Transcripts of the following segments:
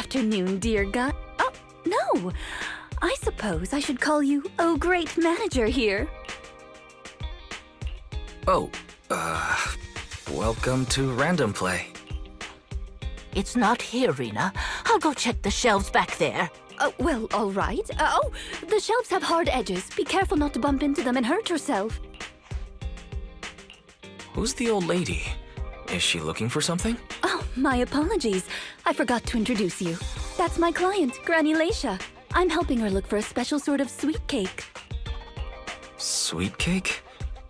afternoon, dear guy. Oh, no. I suppose I should call you, oh, great manager here. Oh, welcome to Random Play. It's not here, Rena. I'll go check the shelves back there. Oh, well, all right. Oh, the shelves have hard edges. Be careful not to bump into them and hurt yourself. Who's the old lady? Is she looking for something? Oh, my apologies. I forgot to introduce you. That's my client, Granny Leisha. I'm helping her look for a special sort of sweet cake. Sweet cake?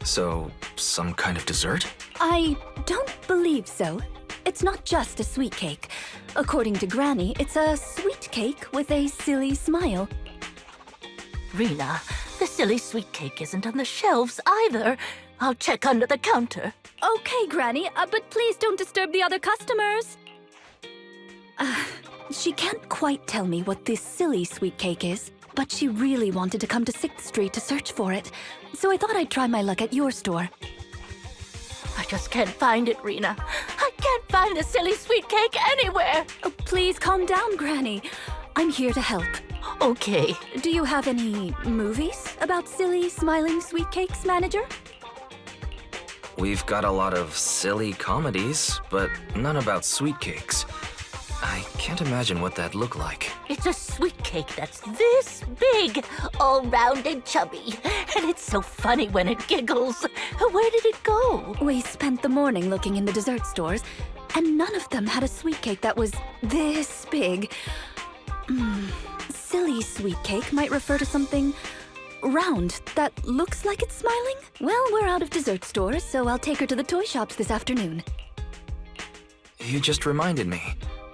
So, some kind of dessert? I don't believe so. It's not just a sweet cake. According to Granny, it's a sweet cake with a silly smile. Rena, the silly sweet cake isn't on the shelves either. I'll check under the counter. Okay, Granny, but please don't disturb the other customers. She can't quite tell me what this silly sweet cake is, but she really wanted to come to 6th Street to search for it. So I thought I'd try my luck at your store. I just can't find it, Rena. I can't find the silly sweet cake anywhere. Oh, please calm down, Granny. I'm here to help. Okay. Do you have any movies about silly, smiling sweet cakes, manager? We've got a lot of silly comedies, but none about sweet cakes. I can't imagine what that'd look like. It's a sweet cake that's this big, all round and chubby. And it's so funny when it giggles. Where did it go? We spent the morning looking in the dessert stores, and none of them had a sweet cake that was this big. Silly sweet cake might refer to something round that looks like it's smiling. Well, we're out of dessert stores, so I'll take her to the toy shops this afternoon. You just reminded me.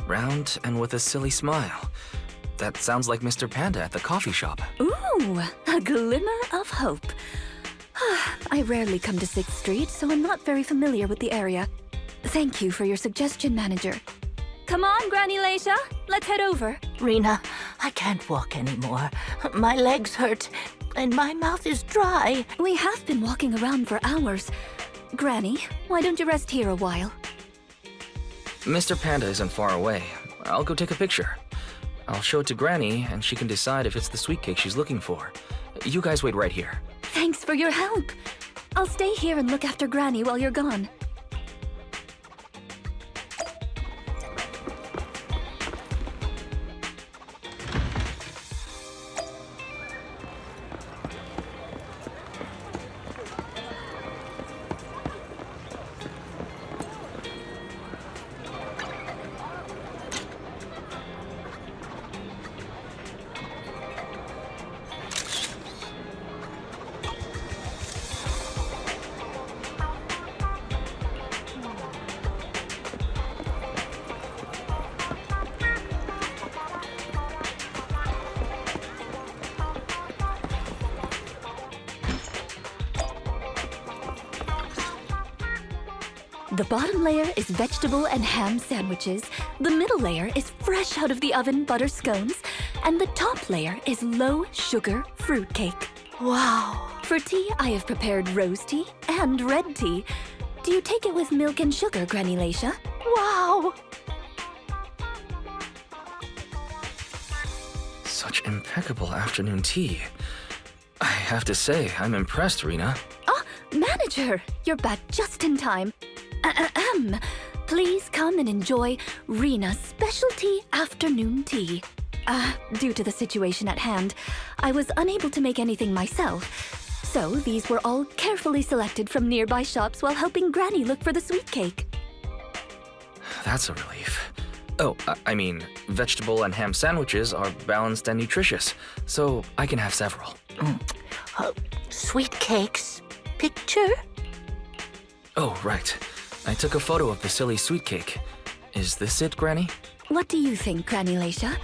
Round and with a silly smile. That sounds like Mr. Panda at the coffee shop. Ooh, a glimmer of hope. I rarely come to 6th Street, so I'm not very familiar with the area. Thank you for your suggestion, manager. Come on, Granny Leisha. Let's head over. Rena, I can't walk anymore. My legs hurt, and my mouth is dry. We have been walking around for hours. Granny, why don't you rest here a while? Mr. Panda isn't far away. I'll go take a picture. I'll show it to Granny, and she can decide if it's the sweet cake she's looking for. You guys wait right here. Thanks for your help. I'll stay here and look after Granny while you're gone. The bottom layer is vegetable and ham sandwiches, the middle layer is fresh out of the oven butter scones, and the top layer is low-sugar fruitcake. Wow. For tea, I have prepared rose tea and red tea. Do you take it with milk and sugar, Granny Leisha? Wow. Such impeccable afternoon tea. I have to say, I'm impressed, Rena. Oh, manager, you're back just in time. Please come and enjoy Rena's specialty afternoon tea. Due to the situation at hand, I was unable to make anything myself. So these were all carefully selected from nearby shops while helping Granny look for the sweet cake. That's a relief. Oh, I mean, vegetable and ham sandwiches are balanced and nutritious, so I can have several. Sweet cakes? Picture? Oh, right. I took a photo of the silly sweet cake. Is this it, Granny? What do you think, Granny Leisha?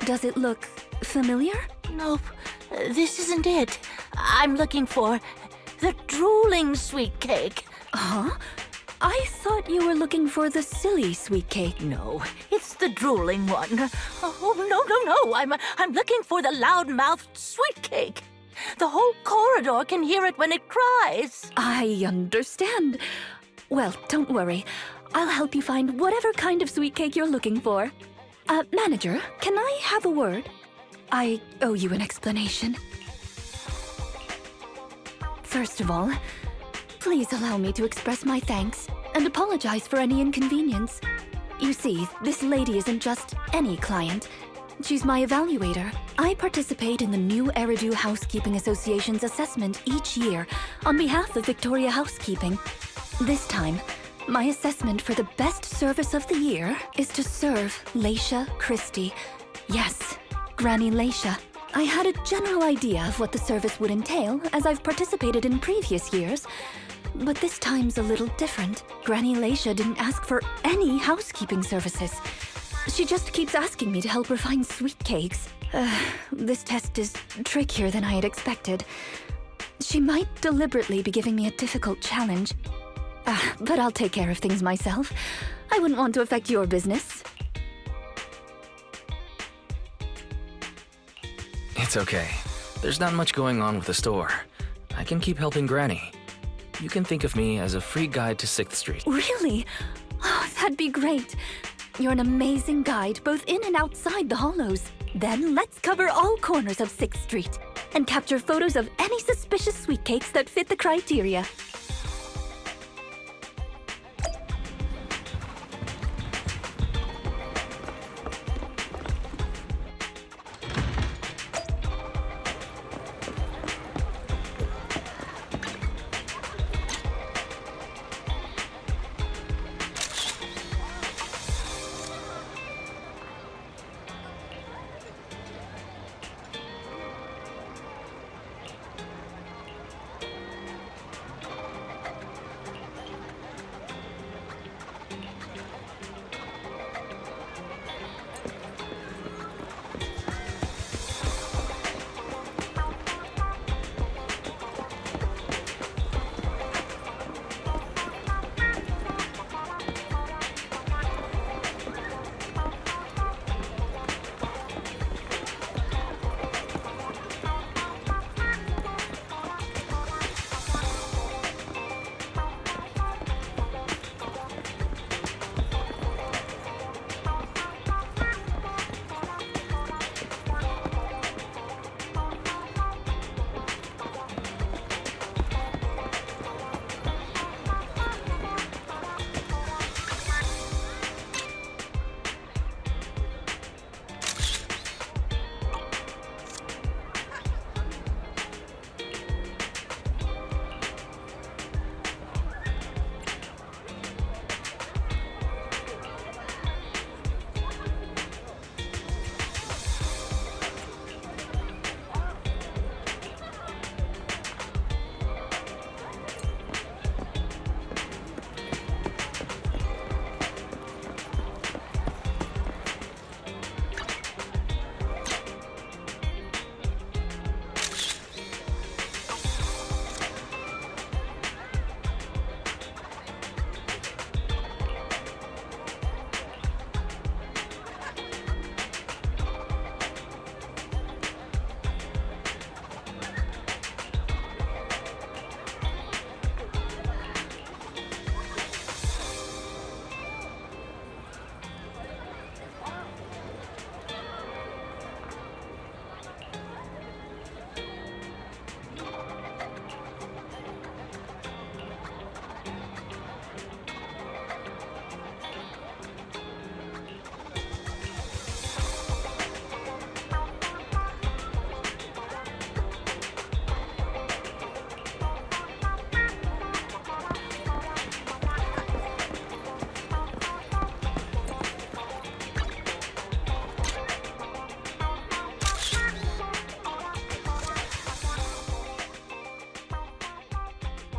Does it look familiar? Nope, this isn't it. I'm looking for the drooling sweet cake. Huh? I thought you were looking for the silly sweet cake. No, it's the drooling one. Oh, no. I'm looking for the loud-mouthed sweet cake. The whole corridor can hear it when it cries. I understand. Well, don't worry. I'll help you find whatever kind of sweet cake you're looking for. Manager, can I have a word? I owe you an explanation. First of all, please allow me to express my thanks and apologize for any inconvenience. You see, this lady isn't just any client. She's my evaluator. I participate in the new Eridu Housekeeping Association's assessment each year on behalf of Victoria Housekeeping. This time, my assessment for the best service of the year is to serve Leisha Christie. Yes, Granny Leisha. I had a general idea of what the service would entail, as I've participated in previous years. But this time's a little different. Granny Leisha didn't ask for any housekeeping services. She just keeps asking me to help her find sweetcakes. This test is trickier than I had expected. She might deliberately be giving me a difficult challenge. But I'll take care of things myself. I wouldn't want to affect your business. It's okay. There's not much going on with the store. I can keep helping Granny. You can think of me as a free guide to 6th Street. Really? Oh, that'd be great. You're an amazing guide, both in and outside the hollows. Then let's cover all corners of 6th Street and capture photos of any suspicious sweetcakes that fit the criteria.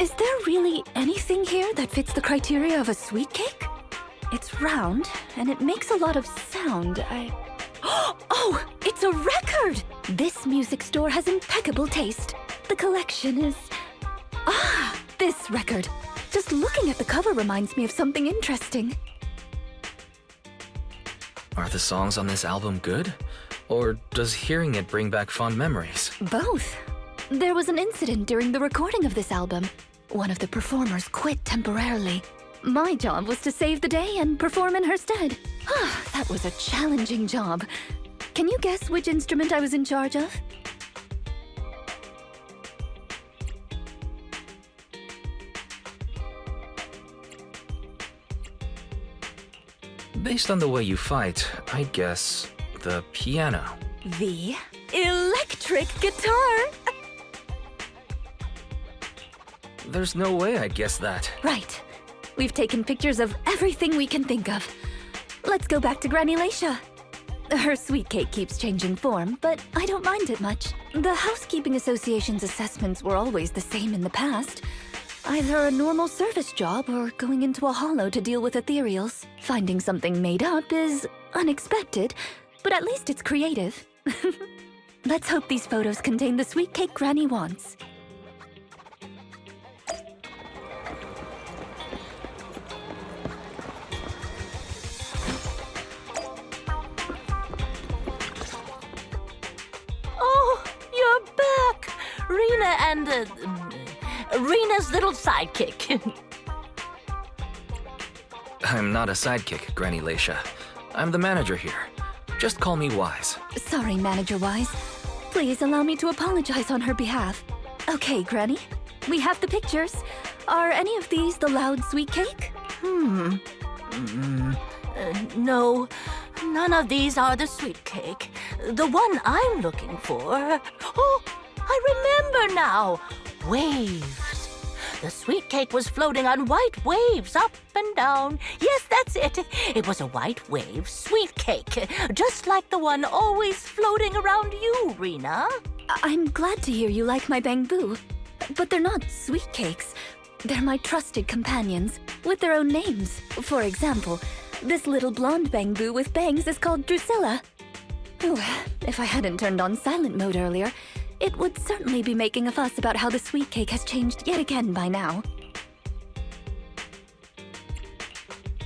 Is there really anything here that fits the criteria of a sweet cake? It's round, and it makes a lot of sound. Oh, it's a record! This music store has impeccable taste. The collection is... this record. Just looking at the cover reminds me of something interesting. Are the songs on this album good? Or does hearing it bring back fond memories? Both. There was an incident during the recording of this album. One of the performers quit temporarily. My job was to save the day and perform in her stead. That was a challenging job. Can you guess which instrument I was in charge of? Based on the way you fight, I'd guess the piano. The electric guitar! There's no way I'd guess that. Right. We've taken pictures of everything we can think of. Let's go back to Granny Laisha. Her sweet cake keeps changing form, but I don't mind it much. The Housekeeping Association's assessments were always the same in the past. Either a normal service job or going into a hollow to deal with ethereals. Finding something made up is unexpected, but at least it's creative. Let's hope these photos contain the sweet cake Granny wants. Oh, you're back! Rena and, Rena's little sidekick. I'm not a sidekick, Granny Laisha. I'm the manager here. Just call me Wise. Sorry, Manager Wise. Please allow me to apologize on her behalf. Okay, Granny. We have the pictures. Are any of these the loud sweet cake? No, none of these are the sweet cake. The one I'm looking for... Oh, I remember now! Waves. The sweet cake was floating on white waves up and down. Yes, that's it. It was a white wave sweet cake, just like the one always floating around you, Rena. I'm glad to hear you like my bamboo. But they're not sweet cakes. They're my trusted companions, with their own names. For example, this little blonde bamboo with bangs is called Drusilla. Ooh, if I hadn't turned on silent mode earlier, it would certainly be making a fuss about how the sweet cake has changed yet again by now.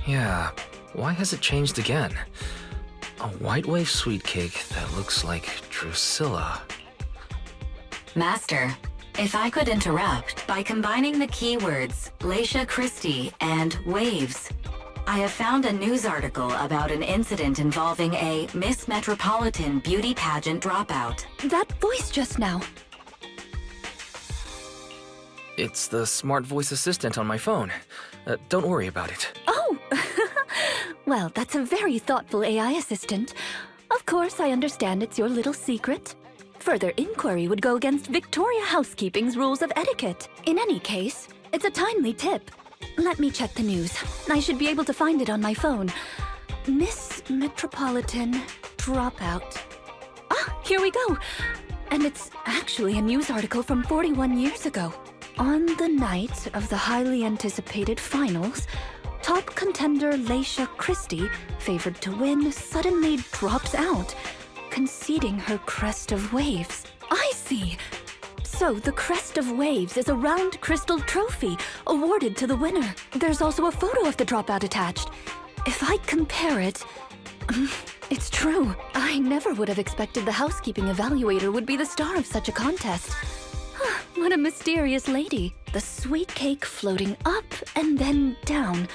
Yeah, why has it changed again? A white wave sweet cake that looks like Drusilla. Master, if I could interrupt by combining the keywords Laisha Christie and waves, I have found a news article about an incident involving a Miss Metropolitan beauty pageant dropout. That voice just now. It's the smart voice assistant on my phone. Don't worry about it. Oh! Well, that's a very thoughtful AI assistant. Of course, I understand it's your little secret. Further inquiry would go against Victoria Housekeeping's rules of etiquette. In any case, it's a timely tip. Let me check the news. I should be able to find it on my phone. Miss Metropolitan dropout. Ah, here we go. And it's actually a news article from 41 years ago. On the night of the highly anticipated finals, top contender Laisha Christie, favored to win, suddenly drops out, conceding her crest of waves. I see. So the crest of waves is a round crystal trophy awarded to the winner. There's also a photo of the dropout attached. If I compare it, it's true. I never would have expected the housekeeping evaluator would be the star of such a contest. What a mysterious lady. The sweet cake floating up and then down.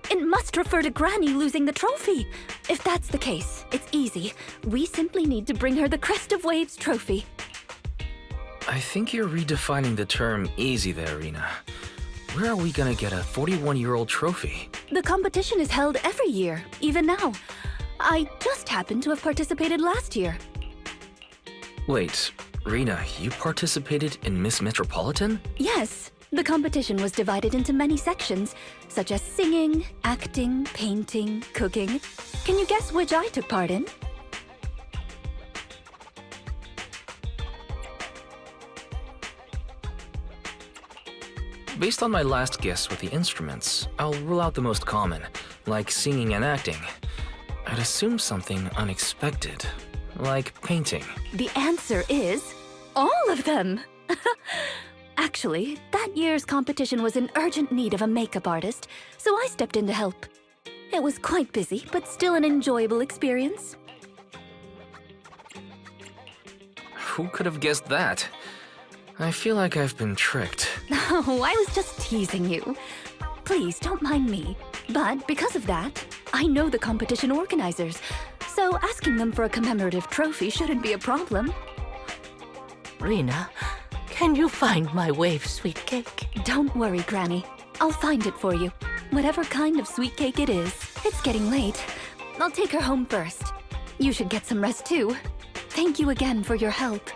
It must refer to Granny losing the trophy. If that's the case, it's easy. We simply need to bring her the crest of waves trophy. I think you're redefining the term easy there, Rena. Where are we gonna get a 41-year-old trophy? The competition is held every year, even now. I just happened to have participated last year. Wait, Rena, you participated in Miss Metropolitan? Yes, the competition was divided into many sections, such as singing, acting, painting, cooking. Can you guess which I took part in? Based on my last guess with the instruments, I'll rule out the most common, like singing and acting. I'd assume something unexpected, like painting. The answer is all of them! Actually, that year's competition was in urgent need of a makeup artist, so I stepped in to help. It was quite busy, but still an enjoyable experience. Who could have guessed that? I feel like I've been tricked. Oh, I was just teasing you. please don't mind me. But because of that, I know the competition organizers, so asking them for a commemorative trophy shouldn't be a problem. Rena, can you find my wave sweet cake? Don't worry, Granny. I'll find it for you. Whatever kind of sweet cake it is. It's getting late. I'll take her home first. You should get some rest too. Thank you again for your help.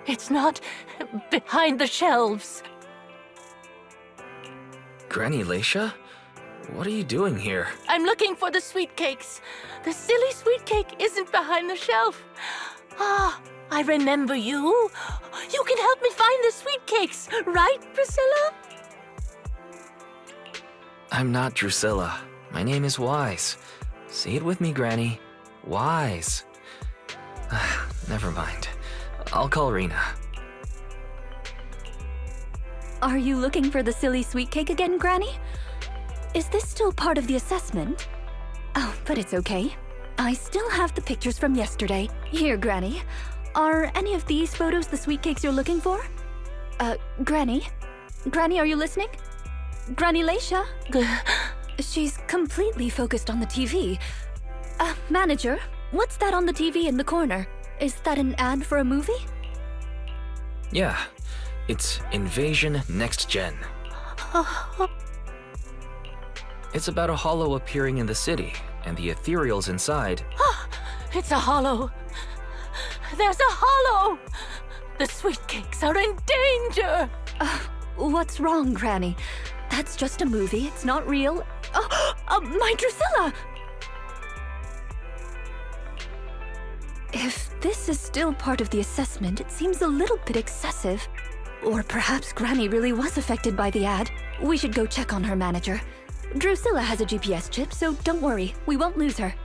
It's not behind the shelves. Granny Leisha? What are you doing here? I'm looking for the sweet cakes. The silly sweet cake isn't behind the shelf. Ah, I remember you. You can help me find the sweet cakes, right, Priscilla? I'm not Drusilla. My name is Wise. Say it with me, Granny. Wise. Never mind. I'll call Rena. Are you looking for the silly sweet cake again, Granny? Is this still part of the assessment? Oh, but it's okay. I still have the pictures from yesterday. Here, Granny. Are any of these photos the sweet cakes you're looking for? Granny? Granny, are you listening? Granny Leisha? She's completely focused on the TV. Manager, what's that on the TV in the corner? Is that an ad for a movie? Yeah, it's Invasion Next Gen. It's about a hollow appearing in the city, and the ethereals inside. It's a hollow. There's a hollow. The sweet cakes are in danger. What's wrong, Granny? That's just a movie. It's not real. My Drusilla! If this is still part of the assessment, it seems a little bit excessive. Or perhaps Granny really was affected by the ad. We should go check on her, manager. Drusilla has a GPS chip, so don't worry. We won't lose her.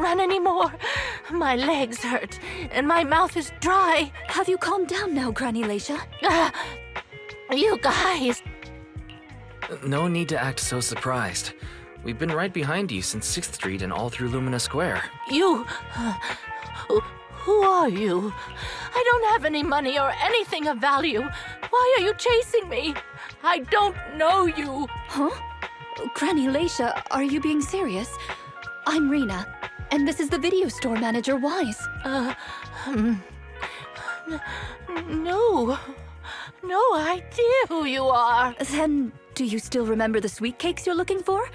run anymore. My legs hurt, and my mouth is dry. Have you calmed down now, Granny Leisha? You guys. No need to act so surprised. We've been right behind you since 6th Street and all through Lumina Square. You. Who are you? I don't have any money or anything of value. Why are you chasing me? I don't know you. Huh? Granny Leisha, are you being serious? I'm Rena, and this is the video store manager, Wise. No. No idea who you are. Then, do you still remember the sweet cakes you're looking for?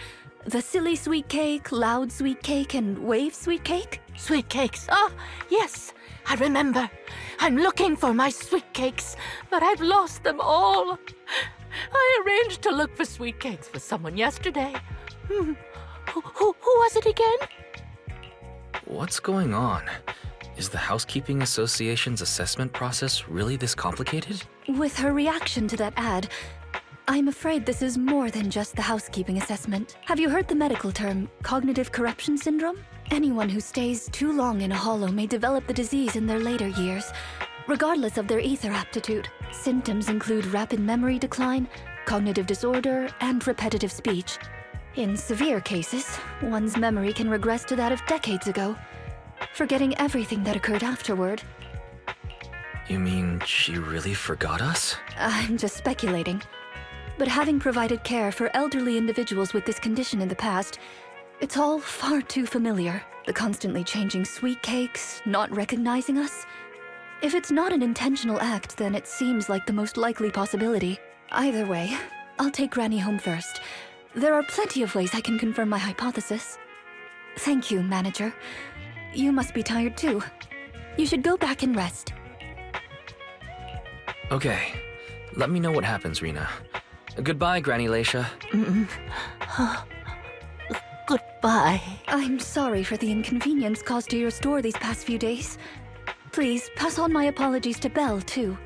The silly sweet cake, loud sweet cake, and wave sweet cake? Sweet cakes. Oh, yes, I remember. I'm looking for my sweet cakes, but I've lost them all. I arranged to look for sweet cakes for someone yesterday. Who was it again? What's going on? Is the Housekeeping Association's assessment process really this complicated? With her reaction to that ad, I'm afraid this is more than just the housekeeping assessment. Have you heard the medical term, cognitive corruption syndrome? Anyone who stays too long in a hollow may develop the disease in their later years, regardless of their ether aptitude. Symptoms include rapid memory decline, cognitive disorder, and repetitive speech. In severe cases, one's memory can regress to that of decades ago, forgetting everything that occurred afterward. You mean she really forgot us? I'm just speculating. But having provided care for elderly individuals with this condition in the past, it's all far too familiar. The constantly changing sweet cakes, not recognizing us. If it's not an intentional act, then it seems like the most likely possibility. Either way, I'll take Granny home first. There are plenty of ways I can confirm my hypothesis. Thank you, Manager. You must be tired too. You should go back and rest. Okay, let me know what happens, Rena. Goodbye, Granny Leisha. Goodbye. I'm sorry for the inconvenience caused to your store these past few days. Please, pass on my apologies to Belle, too.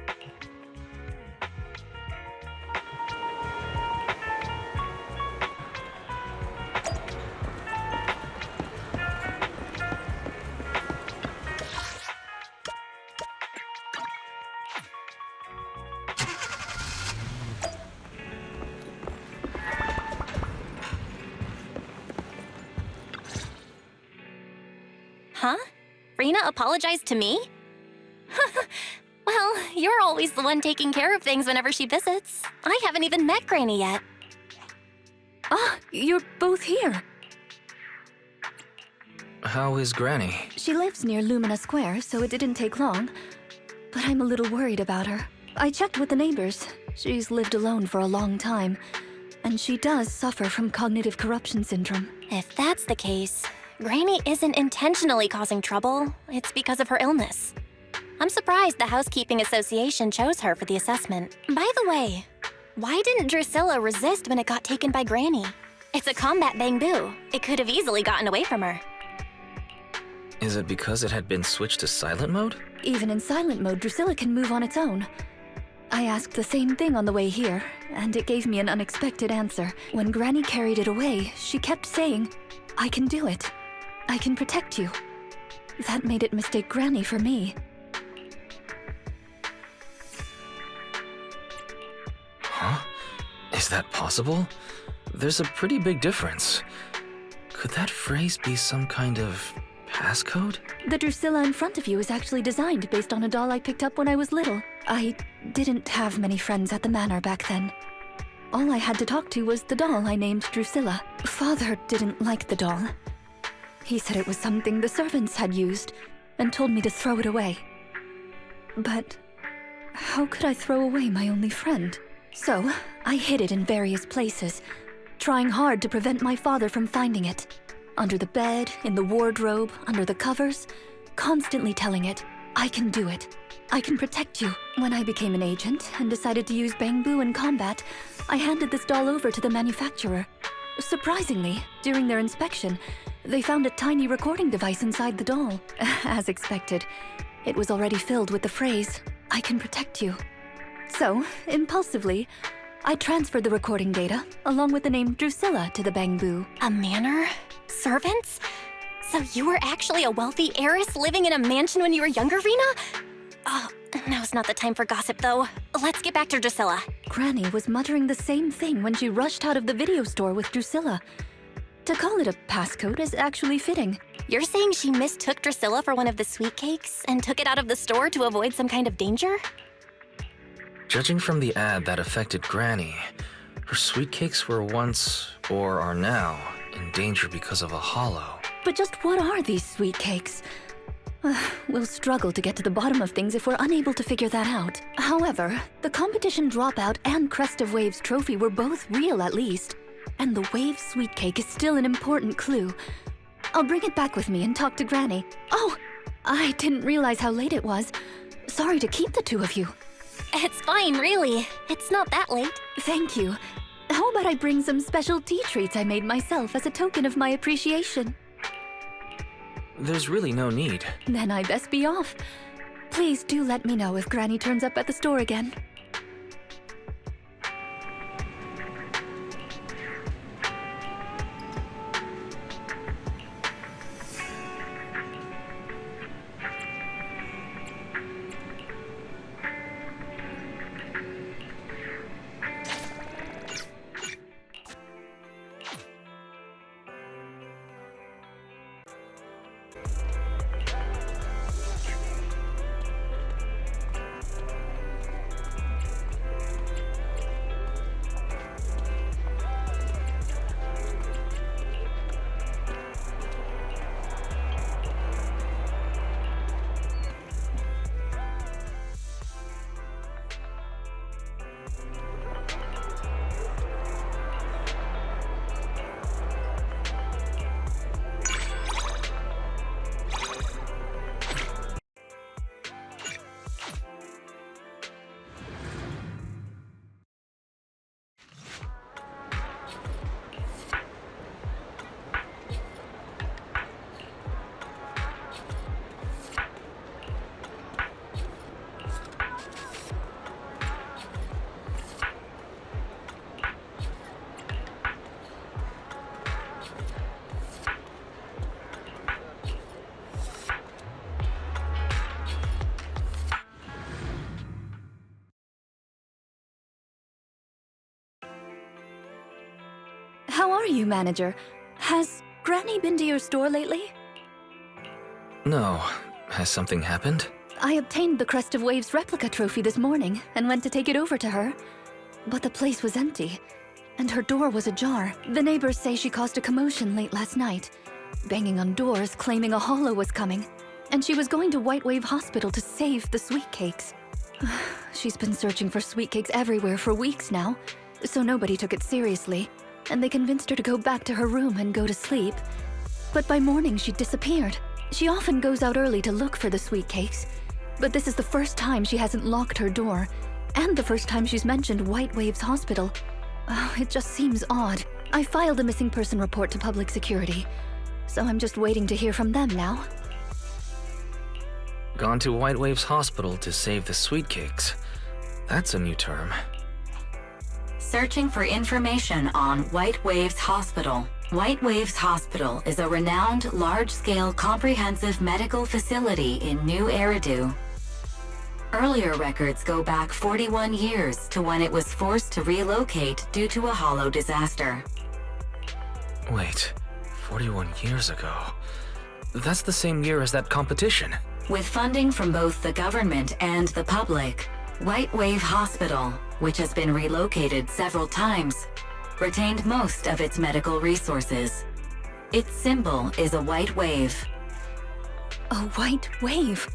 Huh? Rena apologized to me? Well, you're always the one taking care of things whenever she visits. I haven't even met Granny yet. Ah, you're both here. How is Granny? She lives near Lumina Square, so it didn't take long. But I'm a little worried about her. I checked with the neighbors. She's lived alone for a long time, and she does suffer from cognitive corruption syndrome. If that's the case, Granny isn't intentionally causing trouble. It's because of her illness. I'm surprised the Housekeeping Association chose her for the assessment. By the way, why didn't Drusilla resist when it got taken by Granny? It's a combat bamboo. It could have easily gotten away from her. Is it because it had been switched to silent mode? Even in silent mode, Drusilla can move on its own. I asked the same thing on the way here, and it gave me an unexpected answer. When Granny carried it away, she kept saying, "I can do it. I can protect you." That made it mistake Granny for me. Huh? Is that possible? There's a pretty big difference. Could that phrase be some kind of passcode? The Drusilla in front of you is actually designed based on a doll I picked up when I was little. I didn't have many friends at the manor back then. All I had to talk to was the doll I named Drusilla. Father didn't like the doll. He said it was something the servants had used and told me to throw it away. But how could I throw away my only friend? So I hid it in various places, trying hard to prevent my father from finding it. Under the bed, in the wardrobe, under the covers, constantly telling it, "I can do it. I can protect you." When I became an agent and decided to use bamboo in combat, I handed this doll over to the manufacturer. Surprisingly, during their inspection, they found a tiny recording device inside the doll. As expected, it was already filled with the phrase, "I can protect you." So, impulsively, I transferred the recording data, along with the name Drusilla, to the bamboo. A manor? Servants? So you were actually a wealthy heiress living in a mansion when you were younger, Rena? Oh, now's not the time for gossip, though. Let's get back to Drusilla. Granny was muttering the same thing when she rushed out of the video store with Drusilla. To call it a passcode is actually fitting. You're saying she mistook Drusilla for one of the sweetcakes and took it out of the store to avoid some kind of danger? Judging from the ad that affected Granny, her sweetcakes were once, or are now, in danger because of a hollow. But just what are these sweetcakes? We'll struggle to get to the bottom of things if we're unable to figure that out. However, the competition dropout and Crest of Waves trophy were both real at least, and the Wave sweetcake is still an important clue. I'll bring it back with me and talk to Granny. Oh, I didn't realize how late it was. Sorry to keep the two of you. It's fine, really. It's not that late. Thank you. How about I bring some special tea treats I made myself as a token of my appreciation? There's really no need. Then I best be off. Please do let me know if Granny turns up at the store again. How are you, manager? Has Granny been to your store lately? No. Has something happened? I obtained the Crest of Waves replica trophy this morning and went to take it over to her. But the place was empty, and her door was ajar. The neighbors say she caused a commotion late last night, banging on doors claiming a hollow was coming, and she was going to White Wave Hospital to save the sweetcakes. She's been searching for sweetcakes everywhere for weeks now, so nobody took it seriously, and they convinced her to go back to her room and go to sleep. But by morning, she'd disappeared. She often goes out early to look for the sweetcakes, but this is the first time she hasn't locked her door, and the first time she's mentioned White Waves Hospital. It just seems odd. I filed a missing person report to public security, so I'm just waiting to hear from them now. Gone to White Waves Hospital to save the sweetcakes. That's a new term. Searching for information on White Waves Hospital. White Waves Hospital is a renowned, large-scale, comprehensive medical facility in New Eridu. Earlier records go back 41 years to when it was forced to relocate due to a hollow disaster. Wait, 41 years ago? That's the same year as that competition. With funding from both the government and the public, White Wave Hospital, which has been relocated several times, retained most of its medical resources. Its symbol is a white wave. A white wave?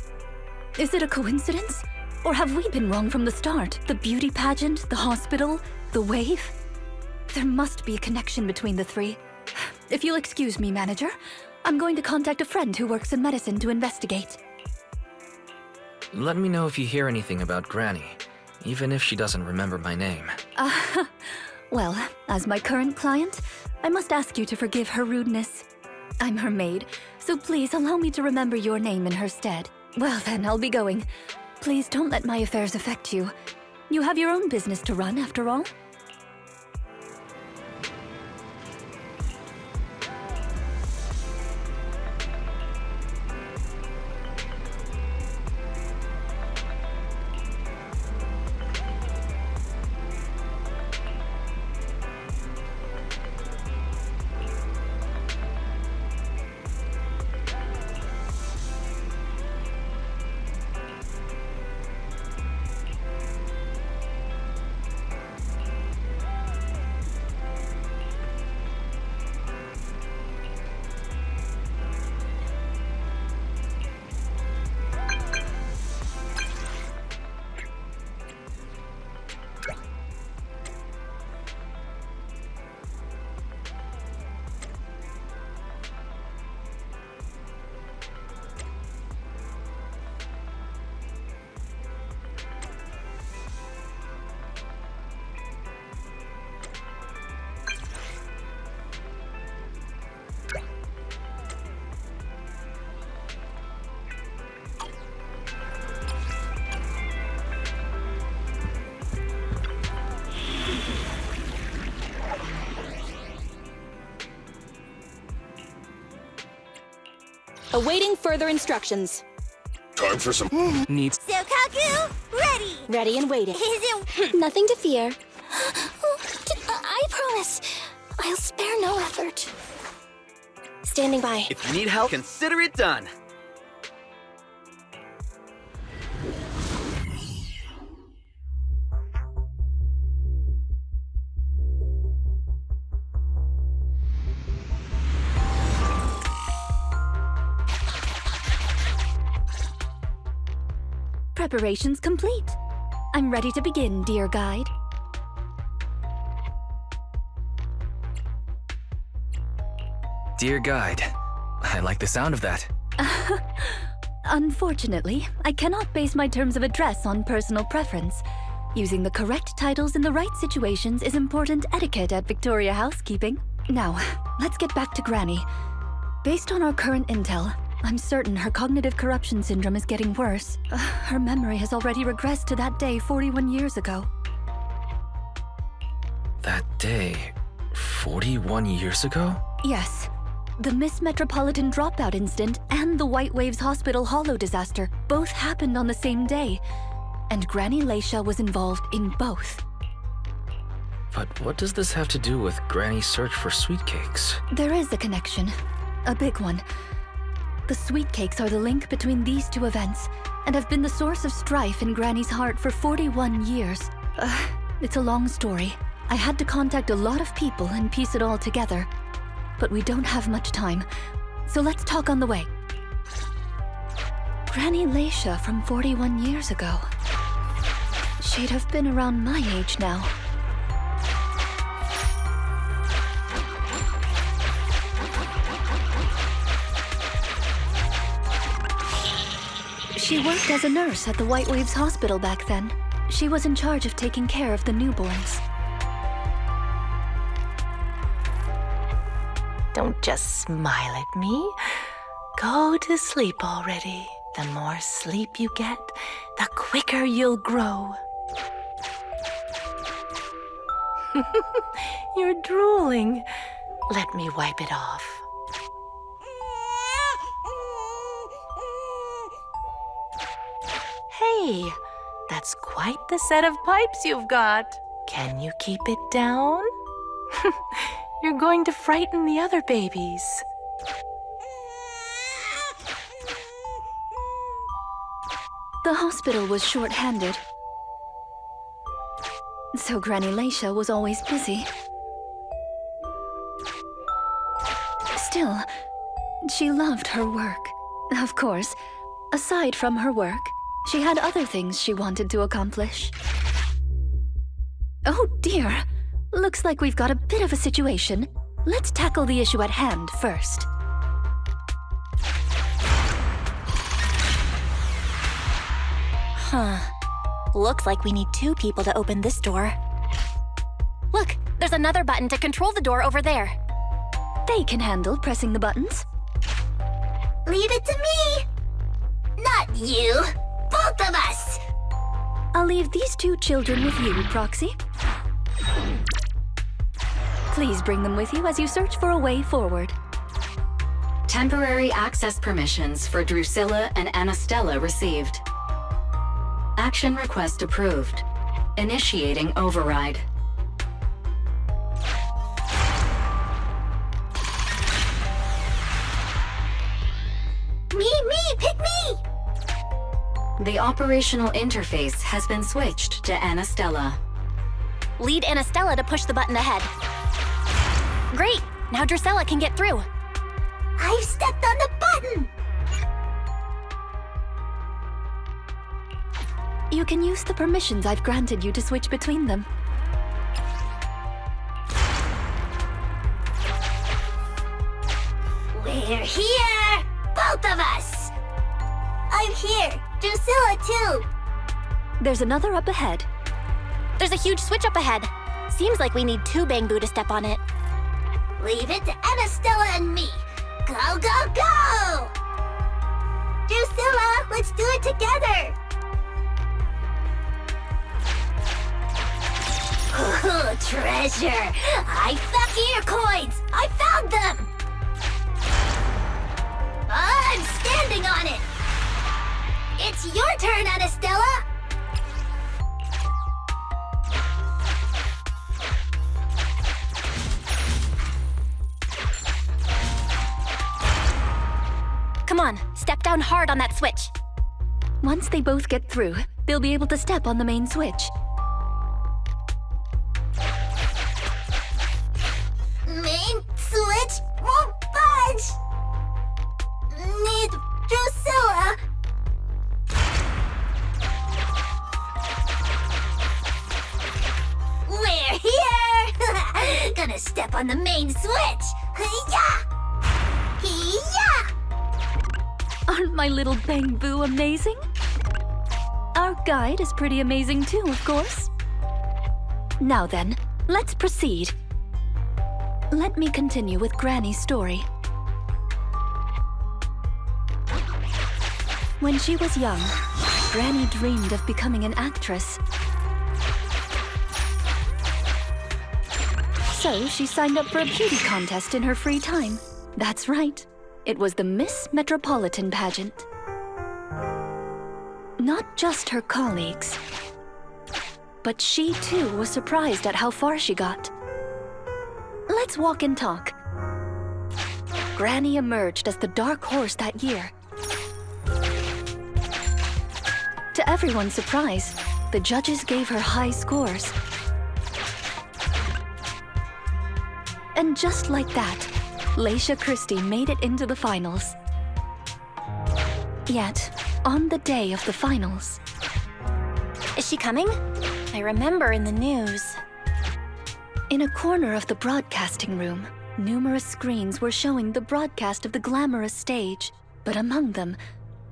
Is it a coincidence? Or have we been wrong from the start? The beauty pageant, the hospital, the wave? There must be a connection between the three. If you'll excuse me, manager, I'm going to contact a friend who works in medicine to investigate. Let me know if you hear anything about Granny, even if she doesn't remember my name. Well, as my current client, I must ask you to forgive her rudeness. I'm her maid, so please allow me to remember your name in her stead. Well then, I'll be going. Please don't let my affairs affect you. You have your own business to run, after all. Awaiting further instructions. Time for some Needs. Sokaku, ready! Ready and waiting. Is it... Nothing to fear. I promise. I'll spare no effort. Standing by. If you need help, consider it done. Preparations complete. I'm ready to begin, dear guide. Dear guide, I like the sound of that. Unfortunately, I cannot base my terms of address on personal preference. Using the correct titles in the right situations is important etiquette at Victoria Housekeeping. Now, let's get back to Granny. Based on our current intel, I'm certain her cognitive corruption syndrome is getting worse. Her memory has already regressed to that day 41 years ago. That day, 41 years ago? Yes. The Miss Metropolitan dropout incident and the White Waves Hospital Hollow disaster both happened on the same day, and Granny Leisha was involved in both. But what does this have to do with Granny's search for sweetcakes? There is a connection. A big one. The sweetcakes are the link between these two events, and have been the source of strife in Granny's heart for 41 years. It's a long story. I had to contact a lot of people and piece it all together. But we don't have much time, so let's talk on the way. Granny Leisha from 41 years ago. She'd have been around my age now. She worked as a nurse at the White Waves Hospital back then. She was in charge of taking care of the newborns. Don't just smile at me. Go to sleep already. The more sleep you get, the quicker you'll grow. You're drooling. Let me wipe it off. Hey, that's quite the set of pipes you've got. Can you keep it down? You're going to frighten the other babies. The hospital was short-handed, so Granny Leisha was always busy. Still, she loved her work. Of course, aside from her work, she had other things she wanted to accomplish. Oh dear! Looks like we've got a bit of a situation. Let's tackle the issue at hand first. Huh. Looks like we need 2 people to open this door. Look, there's another button to control the door over there. They can handle pressing the buttons. Leave it to me! Not you! Both of us! I'll leave these 2 children with you, Proxy. Please bring them with you as you search for a way forward. Temporary access permissions for Drusilla and Anastella received. Action request approved. Initiating override. Me, pick me! The operational interface has been switched to Anastella. Lead Anastella to push the button ahead. Great! Now Drusilla can get through. I've stepped on the button! You can use the permissions I've granted you to switch between them. We're here! Both of us! I'm here! Drusilla too! There's another up ahead. There's a huge switch up ahead. Seems like we need 2 Bangbu to step on it. Leave it to Anastella and me! Go, go, go! Drusilla, let's do it together! Ooh, treasure! I found here coins! I found them! I'm standing on it! It's your turn, Anastella! Come on, step down hard on that switch. Once they both get through, they'll be able to step on the main switch. Main switch won't budge! Need Drusilla! We're here! Gonna step on the main switch! Hi-ya! Hi-ya! Aren't my little Bang Boo amazing? Our guide is pretty amazing too, of course. Now then, let's proceed. Let me continue with Granny's story. When she was young, Granny dreamed of becoming an actress. So she signed up for a beauty contest in her free time. That's right. It was the Miss Metropolitan pageant. Not just her colleagues, but she too was surprised at how far she got. Let's walk and talk. Granny emerged as the dark horse that year. To everyone's surprise, the judges gave her high scores. And just like that, Leisha Christie made it into the finals. Yet, on the day of the finals... Is she coming? I remember in the news. In a corner of the broadcasting room, numerous screens were showing the broadcast of the glamorous stage. But among them,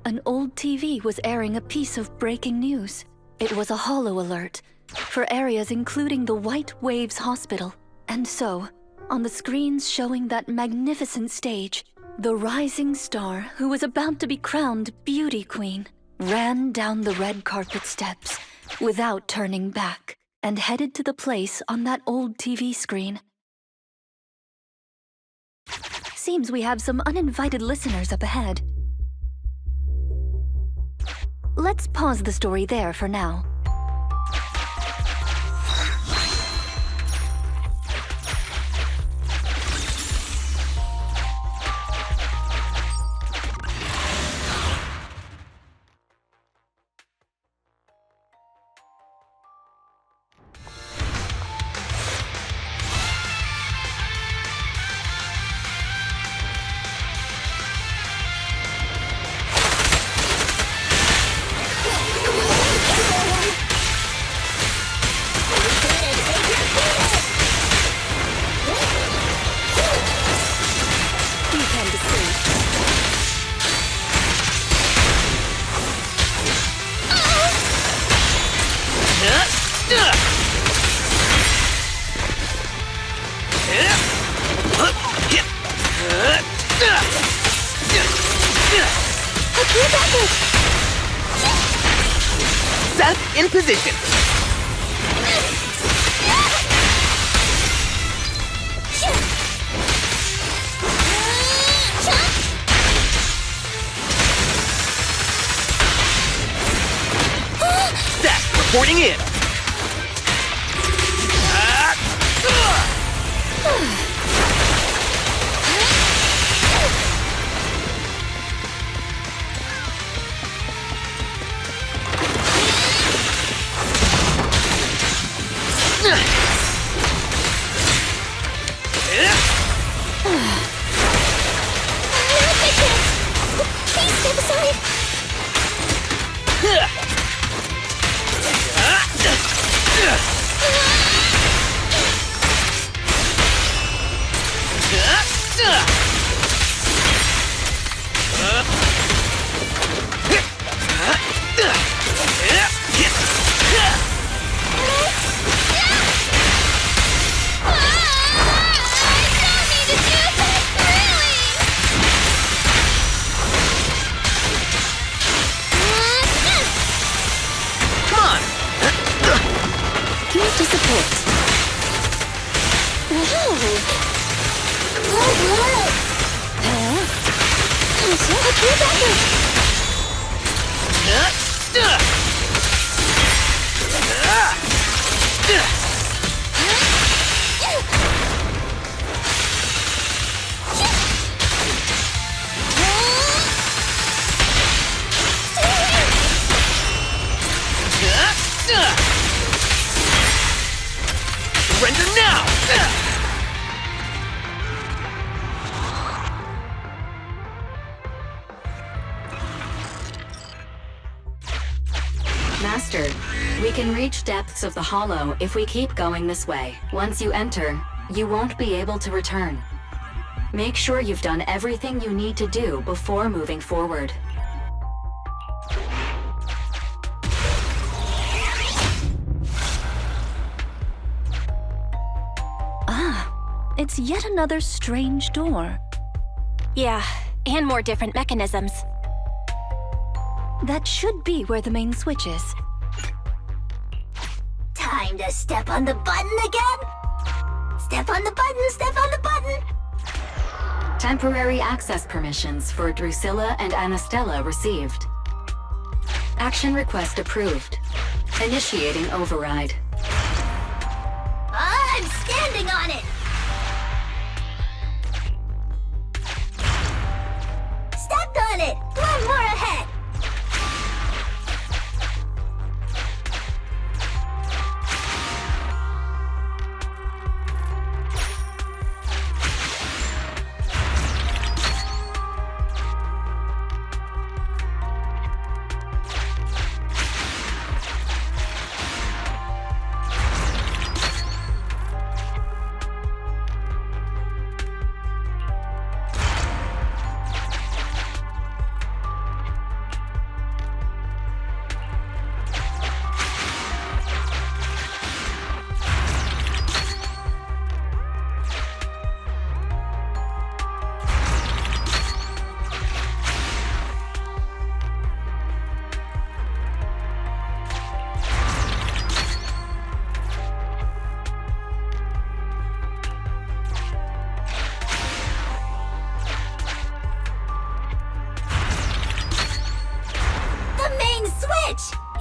an old TV was airing a piece of breaking news. It was a holo alert for areas including the White Waves Hospital. And so, on the screens showing that magnificent stage, the rising star who was about to be crowned beauty queen ran down the red carpet steps without turning back and headed to the place on that old TV screen. Seems we have some uninvited listeners up ahead. Let's pause the story there for now. Seth in position. Seth reporting in. Surrender now! Master, we can reach depths of the hollow if we keep going this way. Once you enter, you won't be able to return. Make sure you've done everything you need to do before moving forward. It's yet another strange door. Yeah, and more different mechanisms. That should be where the main switch is. Time to step on the button again? Step on the button, step on the button! Temporary access permissions for Drusilla and Anastella received. Action request approved. Initiating override. I'm standing on it! Stepped on it! One more ahead!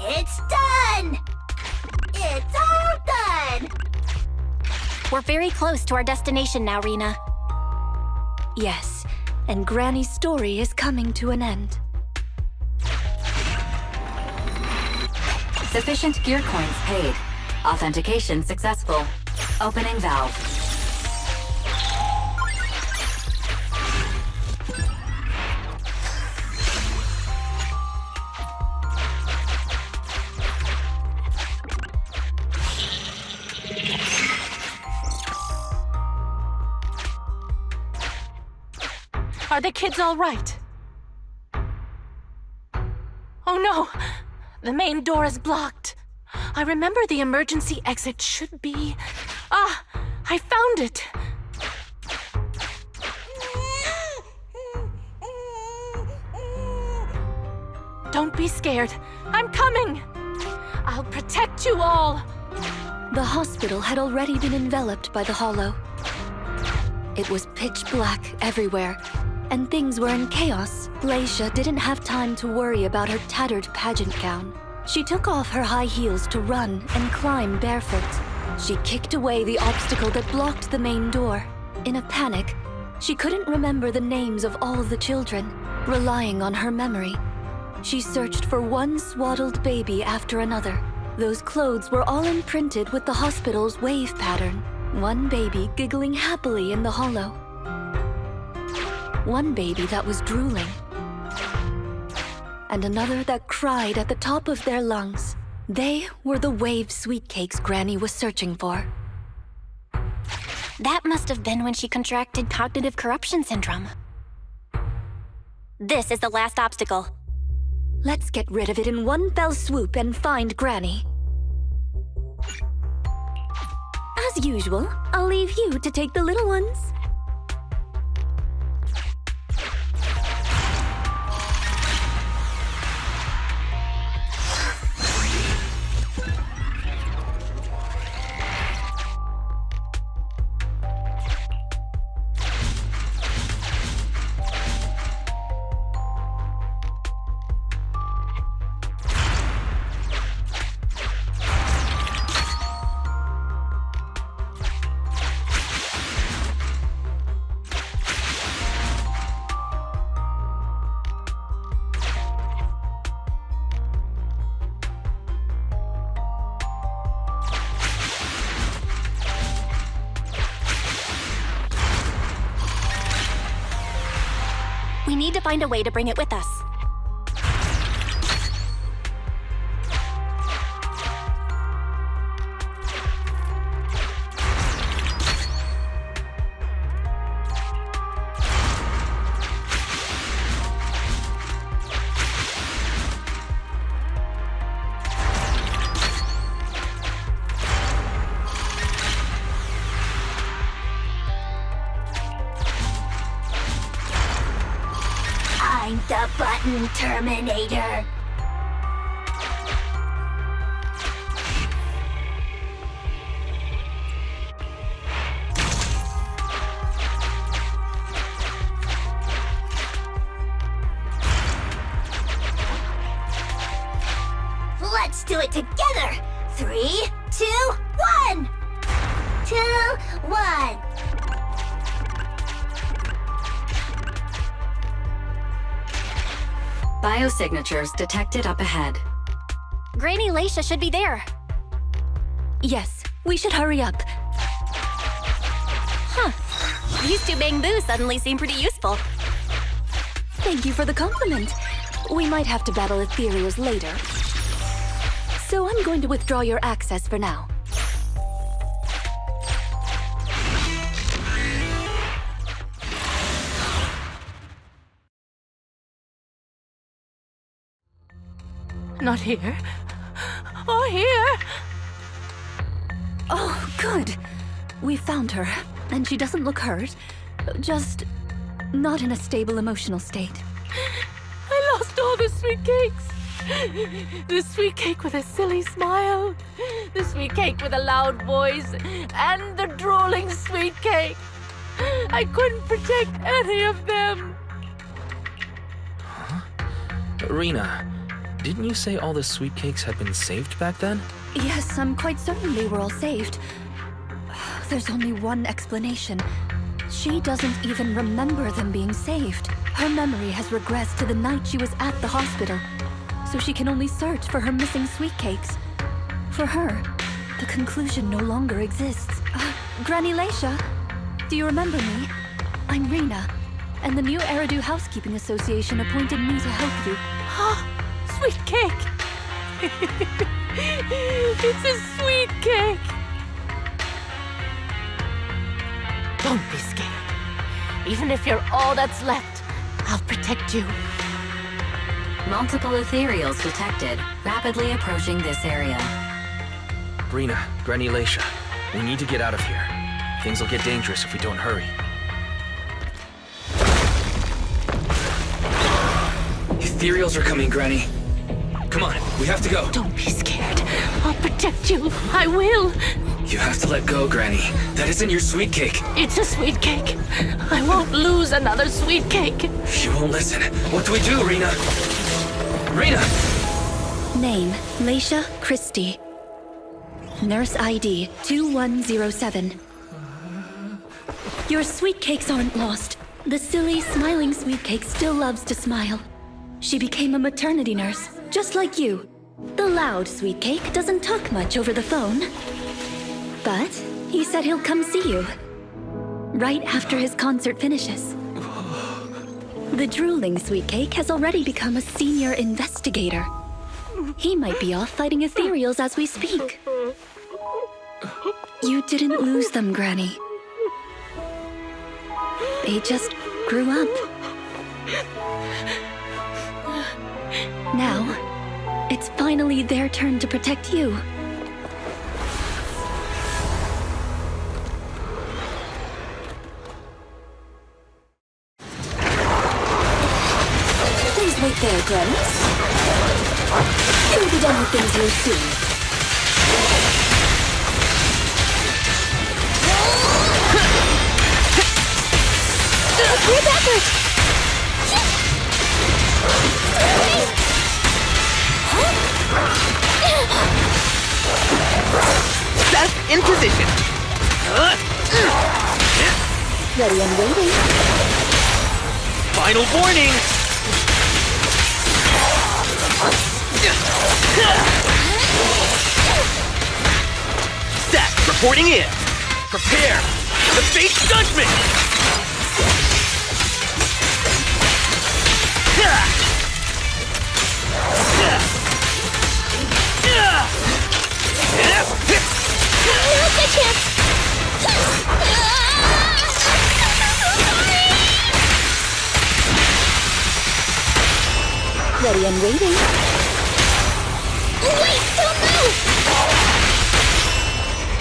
It's done! It's all done! We're very close to our destination now, Rena. Yes, and Granny's story is coming to an end. Sufficient gear coins paid. Authentication successful. Opening valve. Are the kids all right? Oh no! The main door is blocked. I remember the emergency exit should be... Ah! I found it! Don't be scared. I'm coming! I'll protect you all! The hospital had already been enveloped by the hollow. It was pitch black everywhere, and things were in chaos. Leisha didn't have time to worry about her tattered pageant gown. She took off her high heels to run and climb barefoot. She kicked away the obstacle that blocked the main door. In a panic, she couldn't remember the names of all the children. Relying on her memory, she searched for one swaddled baby after another. Those clothes were all imprinted with the hospital's wave pattern. One baby giggling happily in the hollow. One baby that was drooling. And another that cried at the top of their lungs. They were the wave sweetcakes Granny was searching for. That must have been when she contracted cognitive corruption syndrome. This is the last obstacle. Let's get rid of it in one fell swoop and find Granny. As usual, I'll leave you to take the little ones. We need to find a way to bring it with us. I'm the button terminator. Let's do it together. 3, 2, 1. 2, 1. Biosignatures detected up ahead. Granny Leisha should be there. Yes, we should hurry up. These two bamboos suddenly seem pretty useful. Thank you for the compliment. We might have to battle ethereals later. So I'm going to withdraw your access for now. Not here. Or here. Oh, good. We found her, and she doesn't look hurt. Just not in a stable emotional state. I lost all the sweet cakes. The sweet cake with a silly smile. The sweet cake with a loud voice. And the drooling sweet cake. I couldn't protect any of them. Rena, didn't you say all the sweet cakes had been saved back then? Yes, I'm quite certain they were all saved. There's only one explanation. She doesn't even remember them being saved. Her memory has regressed to the night she was at the hospital, so she can only search for her missing sweet cakes. For her, the conclusion no longer exists. Granny Leisha, do you remember me? I'm Rena, and the new Eridu Housekeeping Association appointed me to help you. Sweet cake. It's a sweet cake. Don't be scared. Even if you're all that's left, I'll protect you. Multiple ethereals detected, rapidly approaching this area. Rena, Granny Leisha, we need to get out of here. Things will get dangerous if we don't hurry. Ethereals are coming, Granny. Come on, we have to go. Don't be scared. I'll protect you. I will. You have to let go, Granny. That isn't your sweet cake. It's a sweet cake. I won't lose another sweet cake. She won't listen. What do we do, Rena? Rena! Name, Leisha Christie. Nurse ID 2107. Your sweet cakes aren't lost. The silly, smiling sweet cake still loves to smile. She became a maternity nurse, just like you. The loud sweet cake doesn't talk much over the phone. But he said he'll come see you. Right after his concert finishes. The drooling sweet cake has already become a senior investigator. He might be off fighting ethereals as we speak. You didn't lose them, Granny. They just grew up. Now, it's finally their turn to protect you. Please wait there, Granny. You'll be done with things here soon. Group effort! Set in position. Ready and waiting. Final warning. Set reporting in. Prepare to face judgment. Now's my chance! Ready and waiting. Wait! Don't move!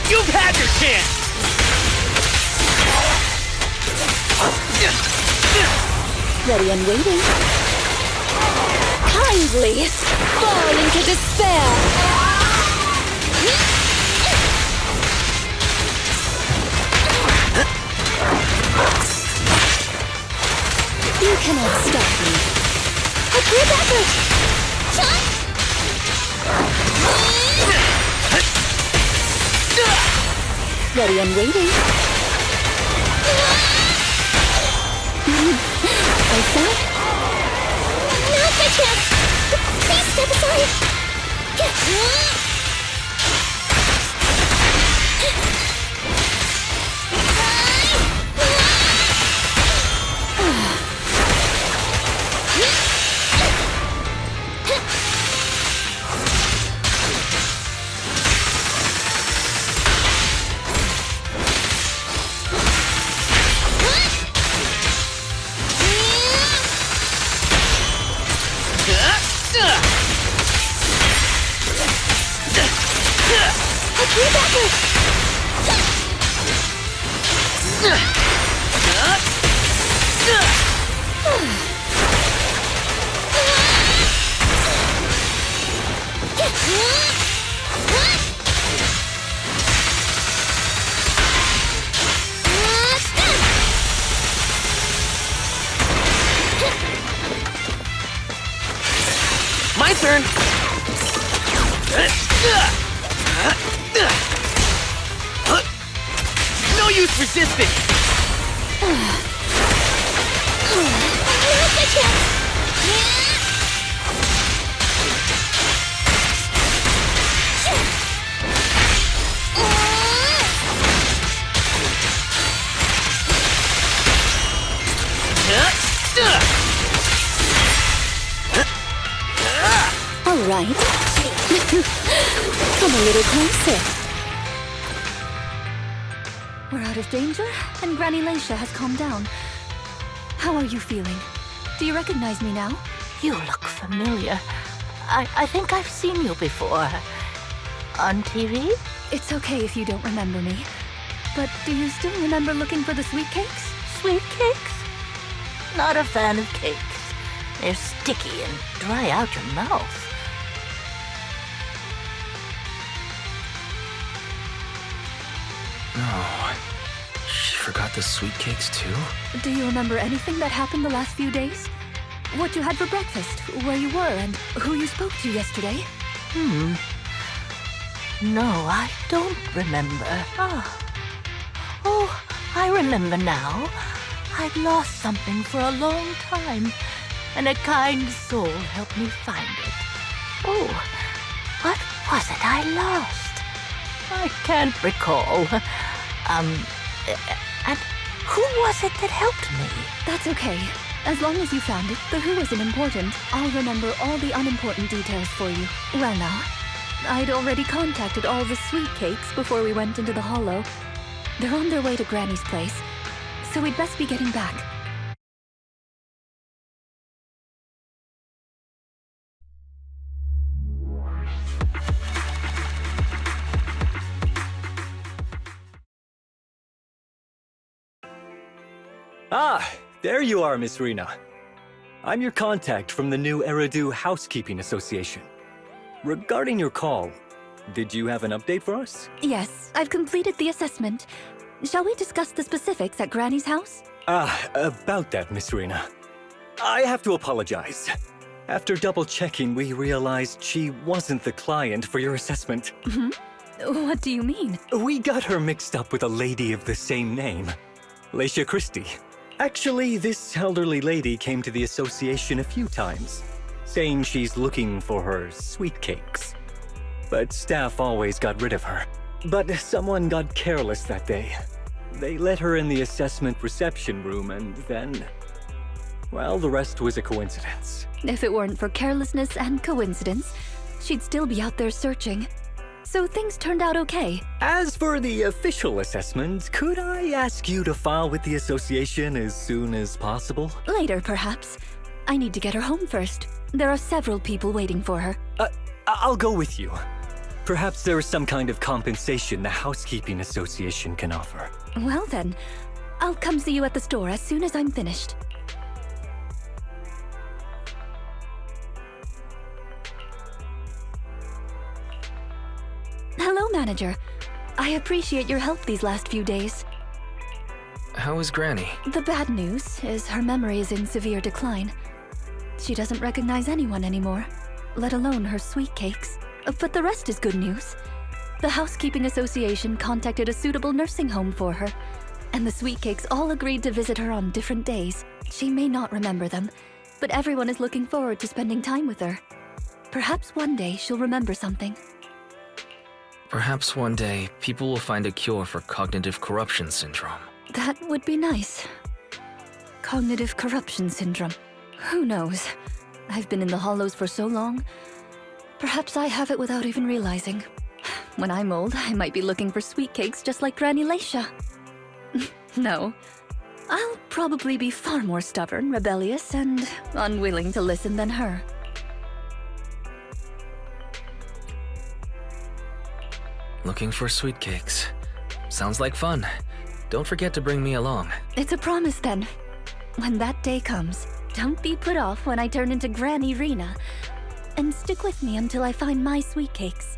You've had your chance! Ready and waiting. Kindly fall into despair. You cannot stop me. A group effort! Shot! Ready and waiting. I said, Now's my chance! Please step aside! My turn! No use resisting! Now's my chance! all right. Come a little closer. We're out of danger, and Granny Laisha has calmed down. How are you feeling? Do you recognize me now? You look familiar. I think I've seen you before. On TV? It's okay if you don't remember me. But do you still remember looking for the sweetcakes? Sweet cakes? Not a fan of cakes. They're sticky and dry out your mouth. No. She forgot the sweet cakes too? Do you remember anything that happened the last few days? What you had for breakfast, where you were, and who you spoke to yesterday? No, I don't remember. Oh, I remember now. I'd lost something for a long time, and a kind soul helped me find it. Oh, what was it I lost? I can't recall. And who was it that helped me? That's okay. As long as you found it, the who isn't important. I'll remember all the unimportant details for you. Well now, I'd already contacted all the sweet cakes before we went into the hollow. They're on their way to Granny's place, so we'd best be getting back. Ah, there you are, Miss Rena. I'm your contact from the new Eridu Housekeeping Association. Regarding your call, did you have an update for us? Yes, I've completed the assessment. Shall we discuss the specifics at Granny's house? About that, Miss Rena. I have to apologize. After double-checking, we realized she wasn't the client for your assessment. What do you mean? We got her mixed up with a lady of the same name, Laisha Christie. Actually, this elderly lady came to the association a few times, saying she's looking for her sweet cakes. But staff always got rid of her. But someone got careless that day. They let her in the assessment reception room and then... Well, the rest was a coincidence. If it weren't for carelessness and coincidence, she'd still be out there searching. So things turned out okay. As for the official assessment, could I ask you to file with the association as soon as possible? Later, perhaps. I need to get her home first. There are several people waiting for her. I'll go with you. Perhaps there is some kind of compensation the Housekeeping Association can offer. Well then, I'll come see you at the store as soon as I'm finished. Hello, manager. I appreciate your help these last few days. How is Granny? The bad news is her memory is in severe decline. She doesn't recognize anyone anymore, let alone her sweet cakes. But the rest is good news. The Housekeeping Association contacted a suitable nursing home for her, and the sweet cakes all agreed to visit her on different days. She may not remember them, but everyone is looking forward to spending time with her. Perhaps one day she'll remember something. Perhaps one day, people will find a cure for cognitive corruption syndrome. That would be nice. Cognitive corruption syndrome. Who knows? I've been in the Hollows for so long. Perhaps I have it without even realizing. When I'm old, I might be looking for sweet cakes just like Granny Leisha. No. I'll probably be far more stubborn, rebellious, and unwilling to listen than her. Looking for sweet cakes. Sounds like fun. Don't forget to bring me along. It's a promise then. When that day comes, don't be put off when I turn into Granny Rena. And stick with me until I find my sweet cakes.